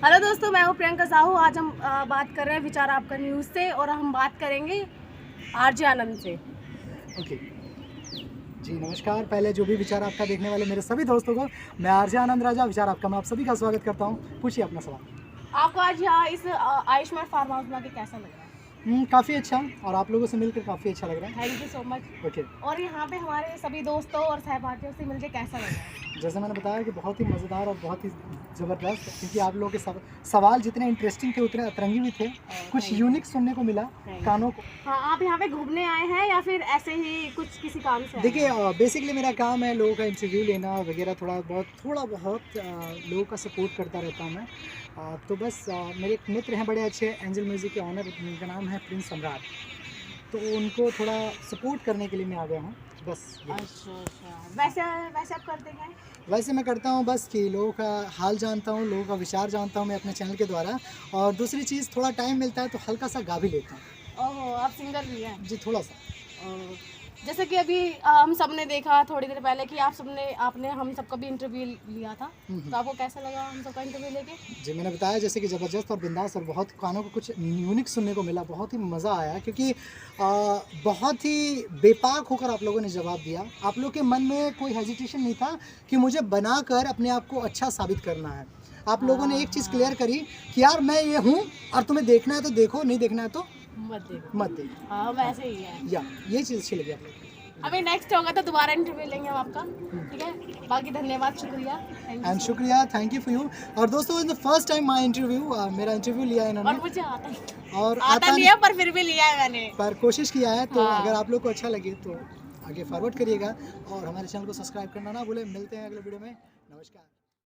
Hello दोस्तों, मैं हूँ प्रियंका साहू। आज हम बात कर रहे हैं विचार आपका न्यूज़ से और हम बात करेंगे आरजे आनंद से। ओके जी, नमस्कार। पहले जो भी विचार आपका देखने वाले मेरे सभी दोस्तों को मैं आरजे आनंद राजा विचार आपका मैं आप सभी का स्वागत करता हूँ। पूछिए अपना सवाल। आपको आज यहाँ इस आयुष्मान फार्म हाउस में आके कैसा लग रहा है? काफ़ी अच्छा और आप लोगों से मिलकर काफ़ी अच्छा लग रहा है। Thank you so much. Okay, और यहाँ पे हमारे सभी दोस्तों और सहपाठियों से मिलके कैसा लग रहा है? जैसे मैंने बताया कि बहुत ही मज़ेदार और बहुत ही ज़बरदस्त, क्योंकि आप लोगों के सवाल जितने इंटरेस्टिंग थे उतने अतरंगी भी थे। कुछ thank you. यूनिक सुनने को मिला कानों को। हाँ, आप यहाँ पे घूमने आए हैं या फिर ऐसे ही कुछ किसी काम से आए हैं? देखिए, बेसिकली मेरा काम है लोगों का इंटरव्यू लेना वगैरह, थोड़ा बहुत लोगों का सपोर्ट करता रहता हूँ मैं। तो बस मेरे एक मित्र हैं बड़े अच्छे, एंजल म्यूज़िक के ऑनर, उनका नाम है प्रिंस सम्राट, तो उनको थोड़ा सपोर्ट करने के लिए मैं आ गया हूँ बस। अच्छा। वैसे आप करते क्या हैं? वैसे मैं करता हूँ बस कि लोगों का हाल जानता हूँ, लोगों का विचार जानता हूँ मैं अपने चैनल के द्वारा, और दूसरी चीज़ थोड़ा टाइम मिलता है तो हल्का सा गा भी लेता हूँ। ओहो, आप सिंगर भी हैं? जी, थोड़ा सा। जैसे कि अभी हम सब ने देखा थोड़ी देर पहले कि आपने हम सबका भी इंटरव्यू लिया था, तो आपको कैसा लगा हम सबका इंटरव्यू लेके? जी, मैंने बताया जैसे कि ज़बरदस्त और बिंदास, और बहुत कानों को कुछ यूनिक सुनने को मिला, बहुत ही मज़ा आया, क्योंकि बहुत ही बेपाक होकर आप लोगों ने जवाब दिया। आप लोग के मन में कोई हेजिटेशन नहीं था कि मुझे बनाकर अपने आप को अच्छा साबित करना है। आप लोगों ने एक चीज़ क्लियर करी कि यार मैं ये हूँ, और तुम्हें देखना है तो देखो, नहीं देखना है तो मत देखो। हाँ, वैसे ही है। या ये चीज़ अच्छी लगी आप लोग को। अभी नेक्स्ट होगा तो दोबारा इंटरव्यू लेंगे हम आपका, ठीक है? बाकी धन्यवाद, शुक्रिया, एंड शुक्रिया, थैंक यू फॉर यू। और दोस्तों, in the first time my interview, मेरा इंटरव्यू लिया है और इन्होंने, मुझे आता और नहीं है पर फिर भी लिया है मैंने। पर कोशिश किया है। तो हाँ। अगर आप लोग को अच्छा लगे तो आगे फॉरवर्ड करिएगा, और हमारे चैनल को सब्सक्राइब करना ना भूलें। मिलते हैं अगले वीडियो में। नमस्कार।